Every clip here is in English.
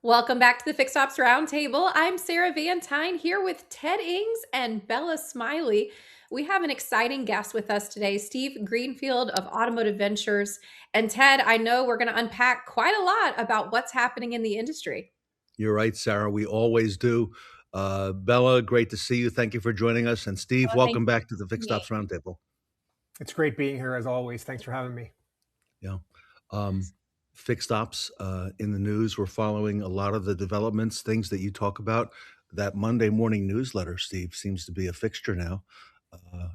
Welcome back to the Fixed Ops Roundtable. I'm Sarah Vantine here with Ted Ings and Bella Smylie. We have an exciting guest with us today, Steve Greenfield of Automotive Ventures. And Ted, I know we're going to unpack quite a lot about what's happening in the industry. You're right, Sarah. We always do. Bella, great to see you. Thank you for joining us. And Steve, Oh, thank welcome you back to the for having Fixed me. Ops Roundtable. It's great being here as always. Thanks for having me. Yeah. Um, Fixed Ops in the news. We're following a lot of the developments, things that you talk about. That Monday morning newsletter, Steve, seems to be a fixture now.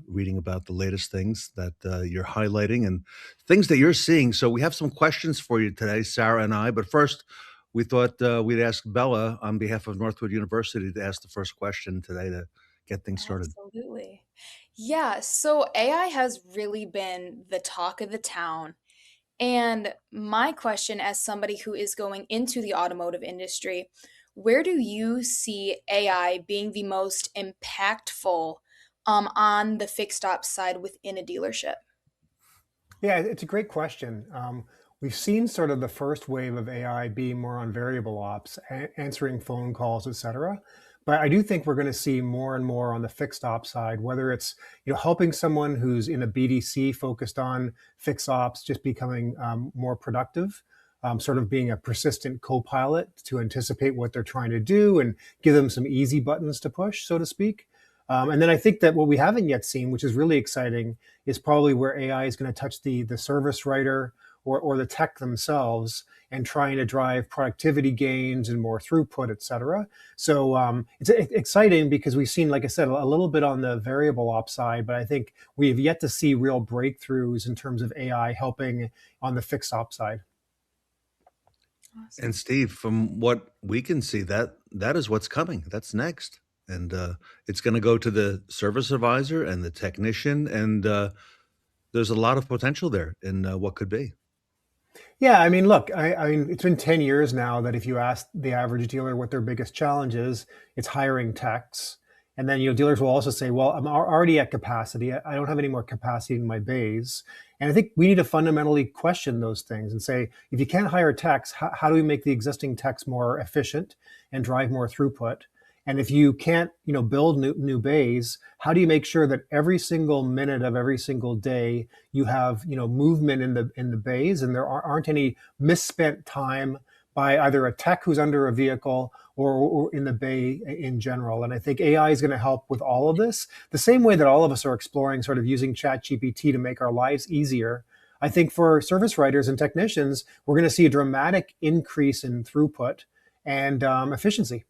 Reading about the latest things that you're highlighting and things that you're seeing. So we have some questions for you today, Sarah and I. But first, we thought we'd ask Bella on behalf of Northwood University to ask the first question today to get things started. Absolutely. Yeah, so AI has really been the talk of the town. And my question, as somebody who is going into the automotive industry, where do you see AI being the most impactful on the fixed ops side within a dealership? Yeah, it's a great question. We've seen sort of the first wave of AI being more on variable ops, answering phone calls, et cetera. But I do think we're going to see more and more on the fixed ops side, whether it's helping someone who's in a BDC focused on fixed ops, just becoming more productive, sort of being a persistent co-pilot to anticipate what they're trying to do and give them some easy buttons to push, so to speak. And then I think that what we haven't yet seen, which is really exciting, is probably where AI is going to touch the service writer or the tech themselves and trying to drive productivity gains and more throughput, et cetera. So it's exciting because we've seen, like I said, a little bit on the variable ops side, but I think we have yet to see real breakthroughs in terms of AI helping on the fixed ops side. Awesome. And Steve, from what we can see, that is what's coming. That's next, and it's going to go to the service advisor and the technician, and there's a lot of potential there in what could be. Yeah, I mean, look, I mean, it's been 10 years now that if you ask the average dealer what their biggest challenge is, it's hiring techs. And then, dealers will also say, well, I'm already at capacity. I don't have any more capacity in my bays. And I think we need to fundamentally question those things and say, if you can't hire techs, how do we make the existing techs more efficient and drive more throughput? And if you can't, build new bays, how do you make sure that every single minute of every single day you have, movement in the bays, and there aren't any misspent time by either a tech who's under a vehicle or in the bay in general. And I think AI is going to help with all of this, the same way that all of us are exploring sort of using ChatGPT to make our lives easier. I think for service writers and technicians, we're going to see a dramatic increase in throughput and efficiency.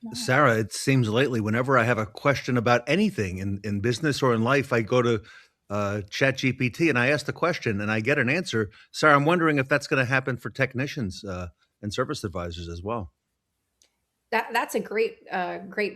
Yeah. Sarah, it seems lately, whenever I have a question about anything in business or in life, I go to ChatGPT and I ask the question and I get an answer. Sarah, I'm wondering if that's going to happen for technicians and service advisors as well. That's a great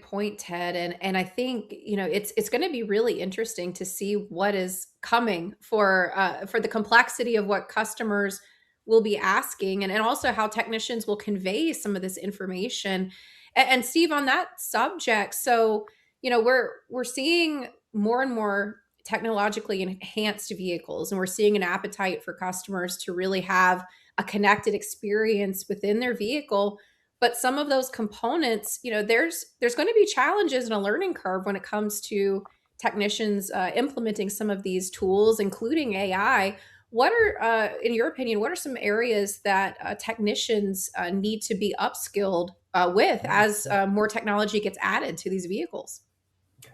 point, Ted. And I think it's going to be really interesting to see what is coming for the complexity of what customers will be asking, and also how technicians will convey some of this information. And Steve, on that subject, so we're seeing more and more technologically enhanced vehicles, and we're seeing an appetite for customers to really have a connected experience within their vehicle. But some of those components, there's going to be challenges and a learning curve when it comes to technicians implementing some of these tools, including AI. What are, in your opinion, what are some areas that technicians need to be upskilled with as more technology gets added to these vehicles?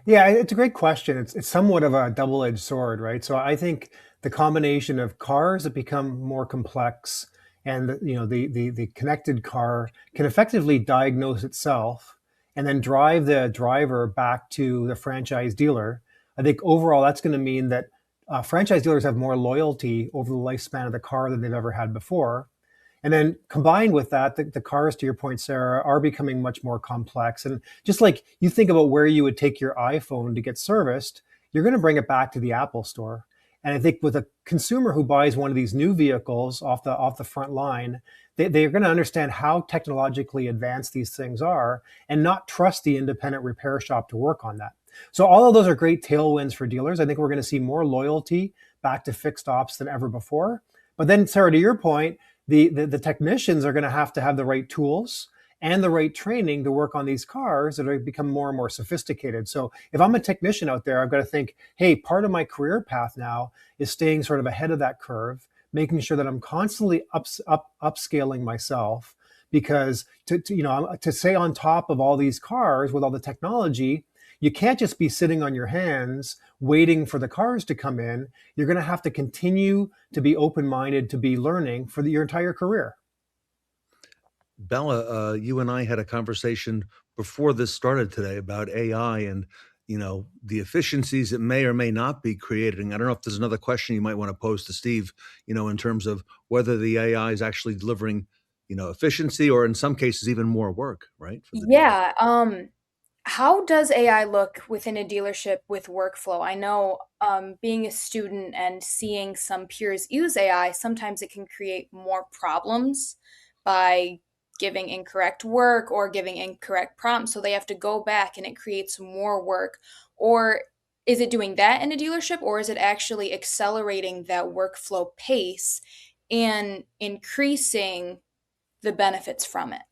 Yeah, it's a great question. It's somewhat of a double-edged sword, right? So I think the combination of cars that become more complex and the connected car can effectively diagnose itself and then drive the driver back to the franchise dealer. I think overall that's going to mean that franchise dealers have more loyalty over the lifespan of the car than they've ever had before. And then combined with that, the cars, to your point, Sarah, are becoming much more complex. And just like you think about where you would take your iPhone to get serviced, you're going to bring it back to the Apple store. And I think with a consumer who buys one of these new vehicles off the front line, they're going to understand how technologically advanced these things are and not trust the independent repair shop to work on that. So all of those are great tailwinds for dealers. I think we're going to see more loyalty back to fixed ops than ever before. But then, Sarah, to your point, The technicians are going to have the right tools and the right training to work on these cars that are become more and more sophisticated. So if I'm a technician out there, I've got to think, hey, part of my career path now is staying sort of ahead of that curve, making sure that I'm constantly upscaling myself, because to stay on top of all these cars with all the technology, you can't just be sitting on your hands waiting for the cars to come in. You're going to have to continue to be open-minded, to be learning for your entire career. Bella, you and I had a conversation before this started today about AI and, the efficiencies it may or may not be creating. I don't know if there's another question you might want to pose to Steve, in terms of whether the AI is actually delivering, efficiency or in some cases even more work, right, for the dealer. Yeah, how does AI look within a dealership with workflow? I know, being a student and seeing some peers use AI, sometimes it can create more problems by giving incorrect work or giving incorrect prompts. So they have to go back and it creates more work. Or is it doing that in a dealership, or is it actually accelerating that workflow pace and increasing the benefits from it?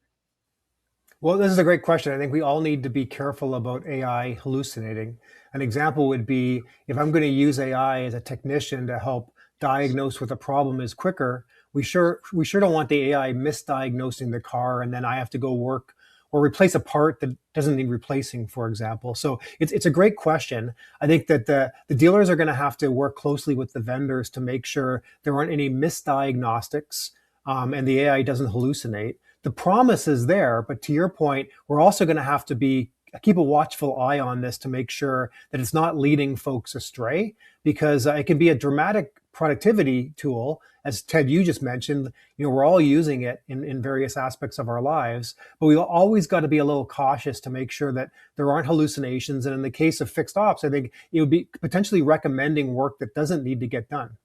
Well, this is a great question. I think we all need to be careful about AI hallucinating. An example would be, if I'm going to use AI as a technician to help diagnose what the problem is quicker, we sure don't want the AI misdiagnosing the car, and then I have to go work or replace a part that doesn't need replacing, for example. So it's a great question. I think that the dealers are going to have to work closely with the vendors to make sure there aren't any misdiagnostics, and the AI doesn't hallucinate. The promise is there, but to your point, we're also going to have to keep a watchful eye on this to make sure that it's not leading folks astray, because it can be a dramatic productivity tool. As Ted, you just mentioned, we're all using it in various aspects of our lives, but we've always got to be a little cautious to make sure that there aren't hallucinations. And in the case of fixed ops, I think it would be potentially recommending work that doesn't need to get done.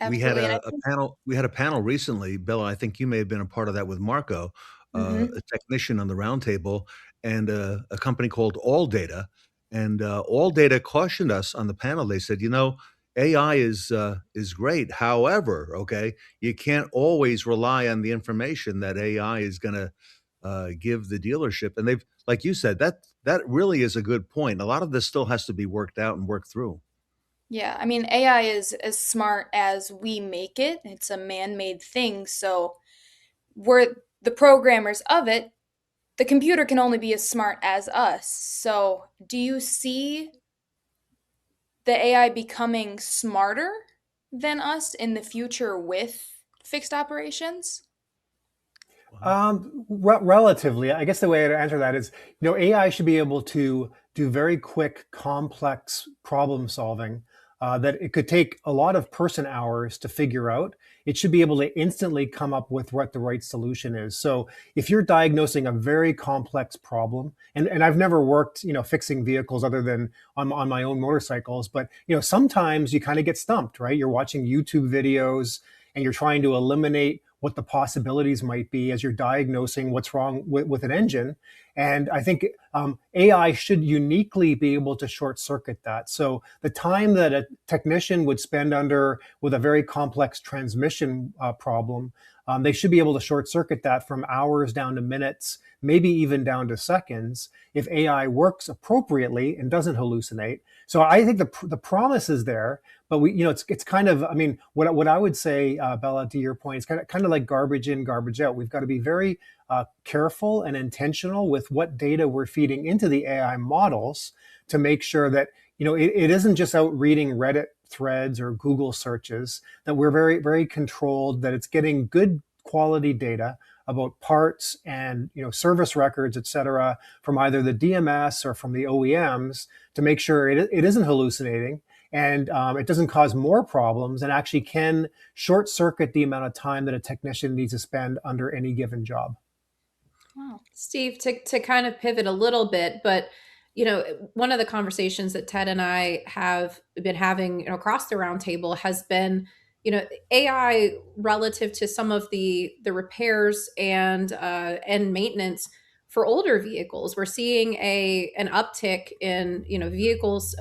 We had Absolutely. And I a think, panel we had a panel recently, Bella, I think you may have been a part of that with Marco, mhm. a technician on the roundtable, and a company called AllData, and, AllData cautioned us on the panel. They said, "AI is great. However, okay, you can't always rely on the information that AI is gonna, give the dealership," and they've like you said, that really is a good point. A lot of this still has to be worked out and worked through. Yeah, I mean, AI is as smart as we make it. It's a man-made thing, so we're the programmers of it. The computer can only be as smart as us. So, do you see the AI becoming smarter than us in the future with fixed operations? Wow. Relatively, I guess the way to answer that is, AI should be able to do very quick, complex problem solving, that it could take a lot of person hours to figure out. It should be able to instantly come up with what the right solution is. So if you're diagnosing a very complex problem, and I've never worked, fixing vehicles other than on my own motorcycles, but sometimes you kind of get stumped, right? You're watching YouTube videos and you're trying to eliminate what the possibilities might be as you're diagnosing what's wrong with an engine. And I think AI should uniquely be able to short circuit that. So the time that a technician would spend with a very complex transmission problem, they should be able to short circuit that from hours down to minutes, maybe even down to seconds, if AI works appropriately and doesn't hallucinate. So I think the promise is there, but it's kind of, I mean, what I would say, Bella, to your point, is kind of like garbage in, garbage out. We've got to be very careful and intentional with what data we're feeding into the AI models to make sure that it isn't just out reading Reddit threads or Google searches, that we're very, very controlled, that it's getting good quality data about parts and service records, et cetera, from either the DMS or from the OEMs, to make sure it isn't hallucinating, and it doesn't cause more problems, and actually can short circuit the amount of time that a technician needs to spend under any given job. Wow. Steve, to kind of pivot a little bit, but one of the conversations that Ted and I have been having, across the roundtable has been, AI relative to some of the repairs and maintenance for older vehicles. We're seeing an uptick in vehicles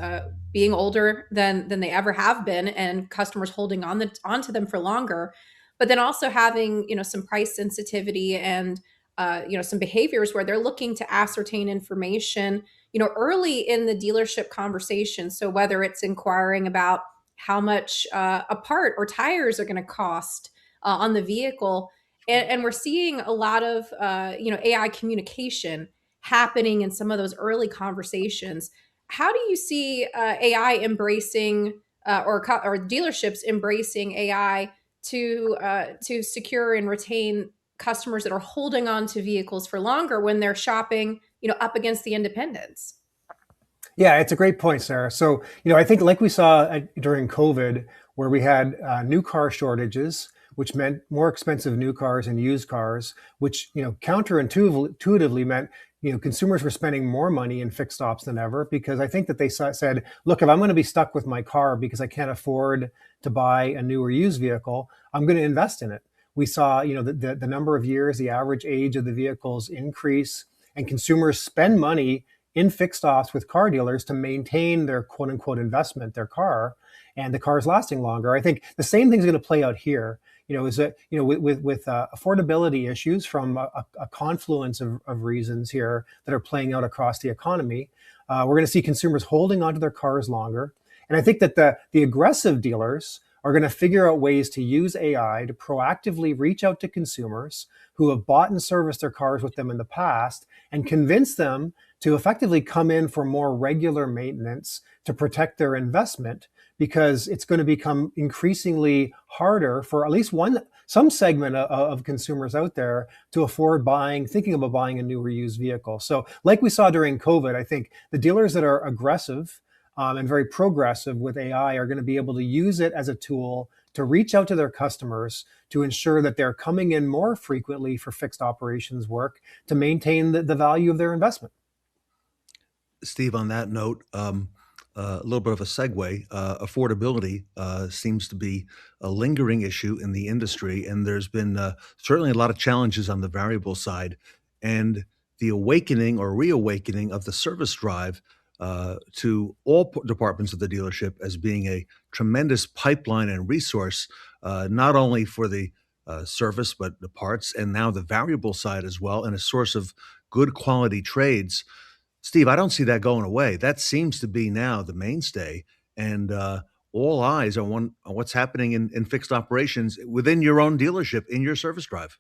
being older than they ever have been, and customers holding onto them for longer. but then also having, some price sensitivity and, some behaviors where they're looking to ascertain information, early in the dealership conversation. So whether it's inquiring about how much a part or tires are going to cost on the vehicle, and we're seeing a lot of AI communication happening in some of those early conversations. How do you see AI embracing or dealerships embracing AI to secure and retain customers that are holding on to vehicles for longer when they're shopping, up against the independents? Yeah, it's a great point, Sarah. So, I think like we saw during COVID, where we had new car shortages, which meant more expensive new cars and used cars, which, counterintuitively meant, consumers were spending more money in fixed ops than ever, because I think that they said, look, if I'm going to be stuck with my car because I can't afford to buy a new or used vehicle, I'm going to invest in it. We saw, the number of years, the average age of the vehicles increase, and consumers spend money in fixed ops with car dealers to maintain their quote unquote investment, their car, and the car is lasting longer. I think the same thing's going to play out here. Is that, with affordability issues from a confluence of reasons here that are playing out across the economy, we're going to see consumers holding onto their cars longer. And I think that the aggressive dealers are going to figure out ways to use AI to proactively reach out to consumers who have bought and serviced their cars with them in the past and convince them to effectively come in for more regular maintenance to protect their investment, because it's going to become increasingly harder for at least some segment of consumers out there to afford thinking about buying a new or used vehicle. So like we saw during COVID, I think the dealers that are aggressive and very progressive with AI are going to be able to use it as a tool to reach out to their customers to ensure that they're coming in more frequently for fixed operations work to maintain the value of their investment. Steve, on that note, a little bit of a segue. Affordability seems to be a lingering issue in the industry, and there's been certainly a lot of challenges on the variable side. And the awakening or reawakening of the service drive to all departments of the dealership as being a tremendous pipeline and resource, not only for the service, but the parts, and now the variable side as well, and a source of good quality trades. Steve, I don't see that going away. That seems to be now the mainstay, and all eyes are on what's happening in fixed operations within your own dealership in your service drive.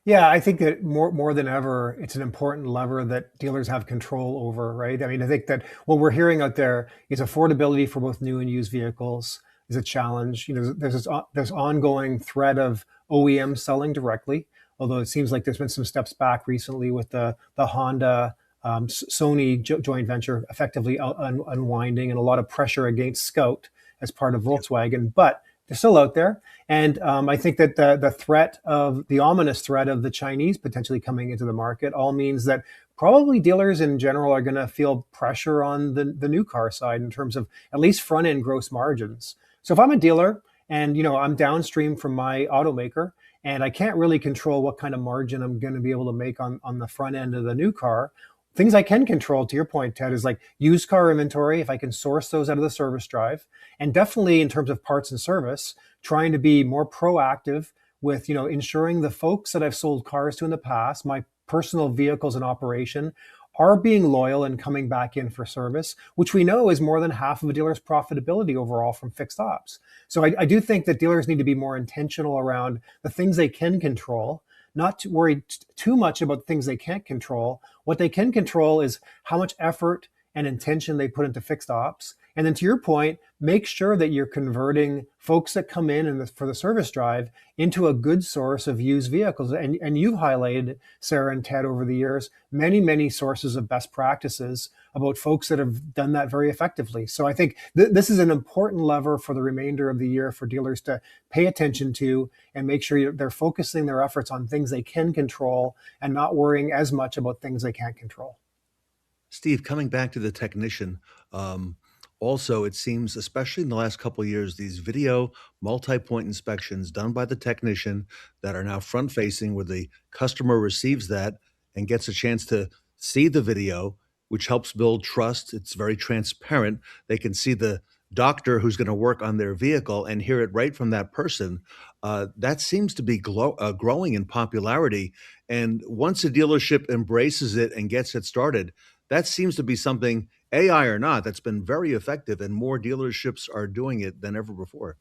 Yeah, I think that more than ever, it's an important lever that dealers have control over, right? I mean, I think that what we're hearing out there is affordability for both new and used vehicles is a challenge. There's ongoing threat of OEM selling directly, although it seems like there's been some steps back recently with the Honda Sony joint venture effectively unwinding, and a lot of pressure against Scout as part of Volkswagen, but they're still out there. And I think that the ominous threat of the Chinese potentially coming into the market all means that probably dealers in general are going to feel pressure on the new car side in terms of at least front end gross margins. So if I'm a dealer and I'm downstream from my automaker and I can't really control what kind of margin I'm going to be able to make on the front end of the new car, things I can control, to your point, Ted, is like used car inventory, if I can source those out of the service drive. And definitely in terms of parts and service, trying to be more proactive with, ensuring the folks that I've sold cars to in the past, my personal vehicles in operation, are being loyal and coming back in for service, which we know is more than half of a dealer's profitability overall from fixed ops. So I do think that dealers need to be more intentional around the things they can control, not to worry too much about things they can't control. What they can control is how much effort and intention they put into fixed ops. And then to your point, make sure that you're converting folks that come in for the service drive into a good source of used vehicles. And you've highlighted, Sarah and Ted, over the years, many, many sources of best practices about folks that have done that very effectively. So I think this is an important lever for the remainder of the year for dealers to pay attention to and make sure they're focusing their efforts on things they can control and not worrying as much about things they can't control. Steve, coming back to the technician, also, it seems, especially in the last couple of years, these video multi-point inspections done by the technician that are now front-facing, where the customer receives that and gets a chance to see the video, which helps build trust. It's very transparent. They can see the doctor who's going to work on their vehicle and hear it right from that person. That seems to be growing in popularity. And once a dealership embraces it and gets it started, that seems to be something, AI or not, that's been very effective, and more dealerships are doing it than ever before.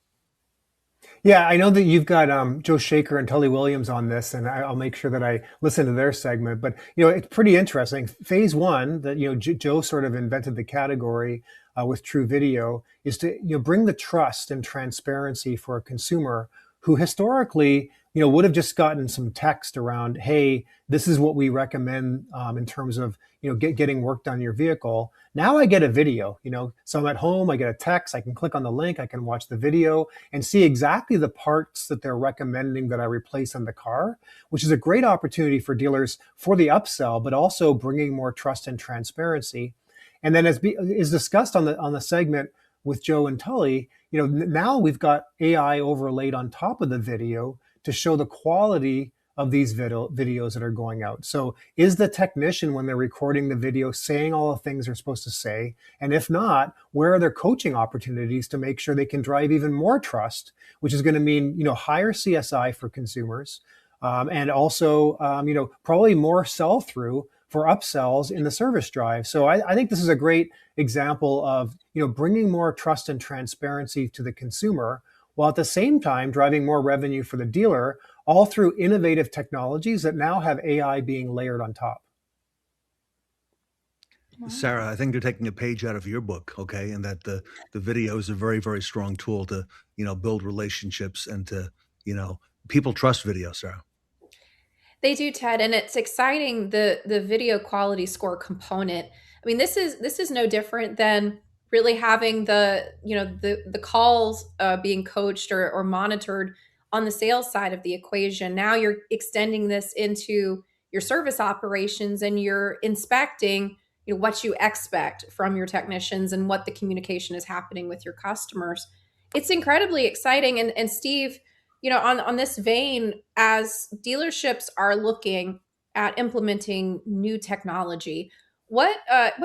Yeah, I know that you've got Joe Shaker and Tully Williams on this, and I'll make sure that I listen to their segment. But it's pretty interesting. Phase one that Joe sort of invented the category with True Video is to bring the trust and transparency for a consumer who historically would have just gotten some text around, hey, this is what we recommend in terms of getting work done on your vehicle. Now I get a video, so I'm at home, I get a text, I can click on the link, I can watch the video and see exactly the parts that they're recommending that I replace on the car, which is a great opportunity for dealers for the upsell, but also bringing more trust and transparency. And then, as is discussed on the segment with Joe and Tully, now we've got AI overlaid on top of the video to show the quality of these videos that are going out. So is the technician, when they're recording the video, saying all the things they're supposed to say? And if not, where are their coaching opportunities to make sure they can drive even more trust, which is going to mean, higher CSI for consumers, and also, probably more sell through for upsells in the service drive. So I think this is a great example of, bringing more trust and transparency to the consumer, while at the same time driving more revenue for the dealer, all through innovative technologies that now have AI being layered on top. Wow. Sarah, I think they're taking a page out of your book, okay? And that the video is a very, very strong tool to, build relationships and to, people trust video, Sarah. They do, Ted, and it's exciting, the video quality score component. I mean, this is no different than really having the calls being coached or monitored on the sales side of the equation. Now you're extending this into your service operations, and you're inspecting what you expect from your technicians and what the communication is happening with your customers. It's incredibly exciting. And Steve, on this vein, as dealerships are looking at implementing new technology, what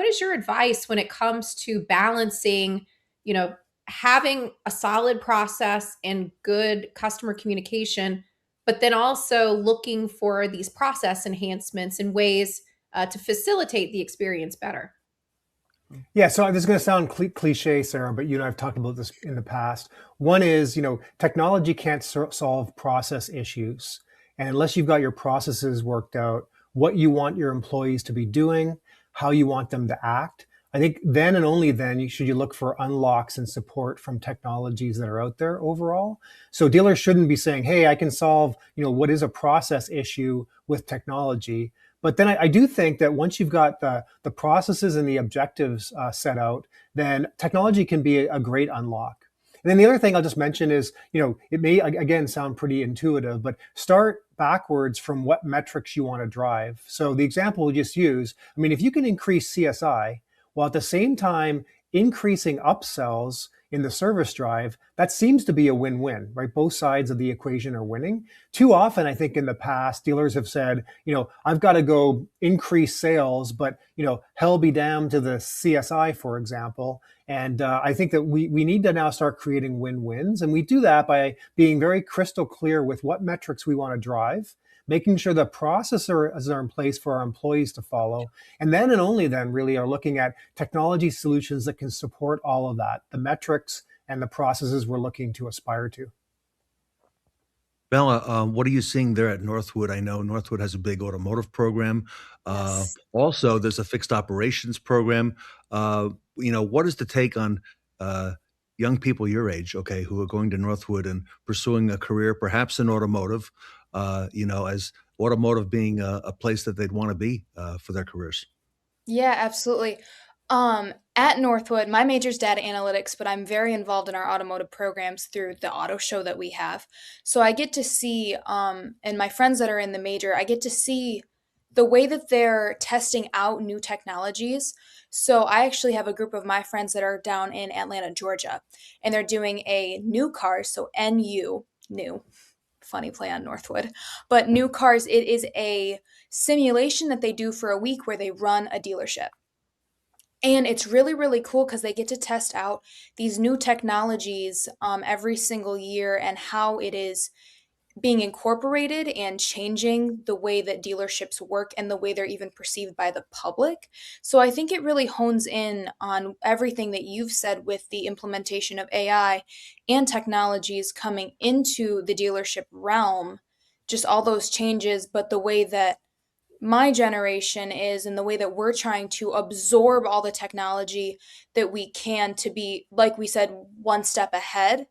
is your advice when it comes to balancing, you know, having a solid process and good customer communication, but then also looking for these process enhancements and ways to facilitate the experience better? Yeah, so this is going to sound cliche, Sarah, but you and I've talked about this in the past. One is, technology can't solve process issues. And unless you've got your processes worked out, what you want your employees to be doing, how you want them to act, I think then and only then should you look for unlocks and support from technologies that are out there overall. So dealers shouldn't be saying, hey, I can solve, what is a process issue with technology. But then I do think that once you've got the processes and the objectives set out, then technology can be a great unlock. And then the other thing I'll just mention is, it may, again, sound pretty intuitive, but start backwards from what metrics you want to drive. So the example we just used, I mean, if you can increase CSI while at the same time increasing upsells in the service drive, that seems to be a win-win, right? Both sides of the equation are winning. Too often, I think in the past, dealers have said, I've got to go increase sales, but, hell be damned to the CSI, for example. And I think that we need to now start creating win-wins. And we do that by being very crystal clear with what metrics we want to drive, making sure the processes are in place for our employees to follow. And then and only then really are looking at technology solutions that can support all of that, the metrics and the processes we're looking to aspire to. Bella, what are you seeing there at Northwood? I know Northwood has a big automotive program. Yes. Also, there's a fixed operations program. What is the take on young people your age, okay, who are going to Northwood and pursuing a career, perhaps in automotive, as automotive being a place that they'd want to be for their careers? Yeah, absolutely. At Northwood, my major's data analytics, but I'm very involved in our automotive programs through the auto show that we have. So I get to see, and my friends that are in the major, I get to see the way that they're testing out new technologies. So I actually have a group of my friends that are down in Atlanta, Georgia, and they're doing a new car, so NU, new, funny play on Northwood, but new cars, it is a simulation that they do for a week where they run a dealership. And it's really, really cool because they get to test out these new technologies every single year and how it is being incorporated and changing the way that dealerships work and the way they're even perceived by the public. So I think it really hones in on everything that you've said with the implementation of AI and technologies coming into the dealership realm, just all those changes, but the way that my generation is and the way that we're trying to absorb all the technology that we can to be, like we said, one step ahead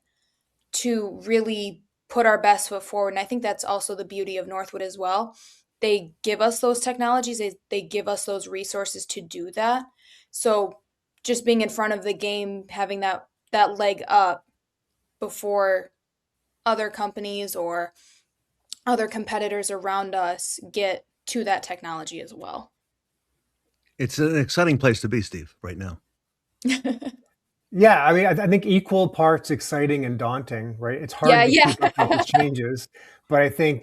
to really put our best foot forward. And I think that's also the beauty of Northwood as well. They give us those technologies, they give us those resources to do that. So just being in front of the game, having that leg up before other companies or other competitors around us get to that technology as well. It's an exciting place to be, Steve, right now. Yeah, I mean, I think equal parts exciting and daunting, right? It's Yeah, hard to yeah. keep up with these changes, but I think,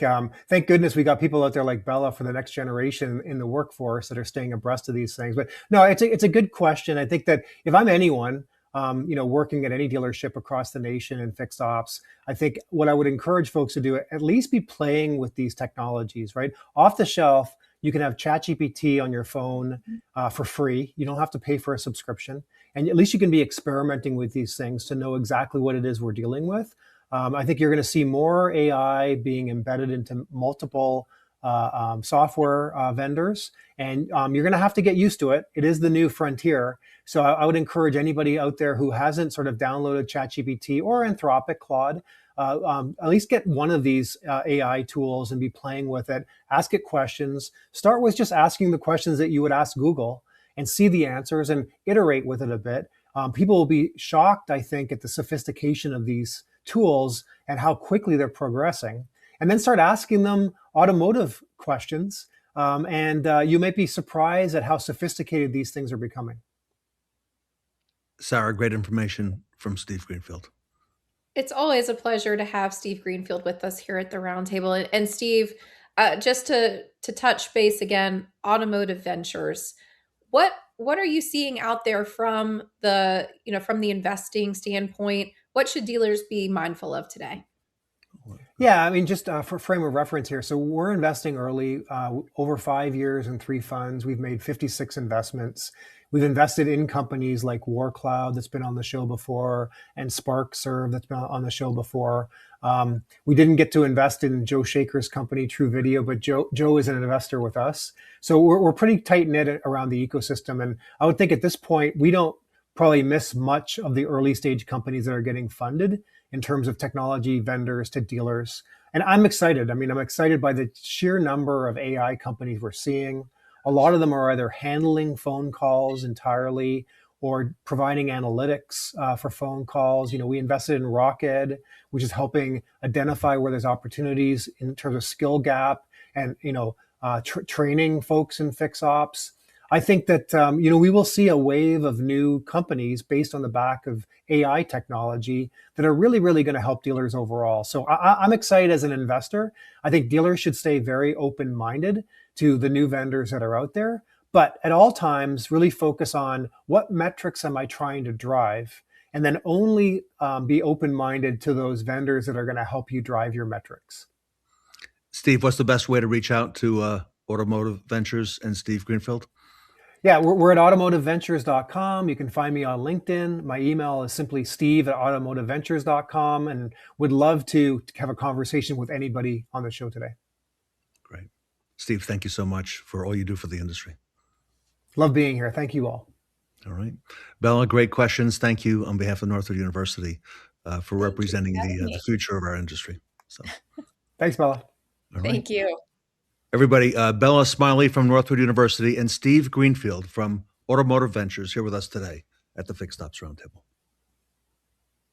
thank goodness we got people out there like Bella for the next generation in the workforce that are staying abreast of these things. But no, it's a good question. I think that if I'm anyone, working at any dealership across the nation in fixed ops, I think what I would encourage folks to do at least be playing with these technologies, right? Off the shelf, you can have ChatGPT on your phone for free. You don't have to pay for a subscription, and at least you can be experimenting with these things to know exactly what it is we're dealing with. I think you're going to see more AI being embedded into multiple software vendors, and you're going to have to get used to it. It is the new frontier. So I would encourage anybody out there who hasn't sort of downloaded ChatGPT or Anthropic Claude, at least get one of these AI tools and be playing with it. Ask it questions. Start with just asking the questions that you would ask Google and see the answers and iterate with it a bit. People will be shocked, I think, at the sophistication of these tools and how quickly they're progressing. And then start asking them automotive questions. And you may be surprised at how sophisticated these things are becoming. Sarah, great information from Steve Greenfield. It's always a pleasure to have Steve Greenfield with us here at the Roundtable. And Steve, just to touch base again, Automotive Ventures. What are you seeing out there from from the investing standpoint? What should dealers be mindful of today? Yeah, I mean, just for frame of reference here. So we're investing early, over 5 years in 3 funds. We've made 56 investments. We've invested in companies like WarCloud that's been on the show before, and SparkServe that's been on the show before. We didn't get to invest in Joe Shaker's company, True Video, but Joe is an investor with us. So we're pretty tight knit around the ecosystem. And I would think at this point, we don't probably miss much of the early stage companies that are getting funded in terms of technology vendors to dealers. And I'm excited. I mean, I'm excited by the sheer number of AI companies we're seeing. A lot of them are either handling phone calls entirely or providing analytics for phone calls. We invested in Rocket, which is helping identify where there's opportunities in terms of skill gap and training folks in fix ops. I think that we will see a wave of new companies based on the back of AI technology that are really, really going to help dealers overall. So I'm excited as an investor. I think dealers should stay very open-minded to the new vendors that are out there, but at all times really focus on what metrics am I trying to drive, and then only be open-minded to those vendors that are going to help you drive your metrics. Steve, what's the best way to reach out to Automotive Ventures and Steve Greenfield? Yeah, we're at automotiveventures.com. You can find me on LinkedIn. My email is simply steve@automotiveventures.com, and would love to have a conversation with anybody on the show today. Great. Steve, thank you so much for all you do for the industry. Love being here. Thank you all. All right. Bella, great questions. Thank you on behalf of Northwood University for representing the future of our industry. So, thanks, Bella. All right. Thank you. Everybody, Bella Smylie from Northwood University and Steve Greenfield from Automotive Ventures here with us today at the Fixed Ops Roundtable.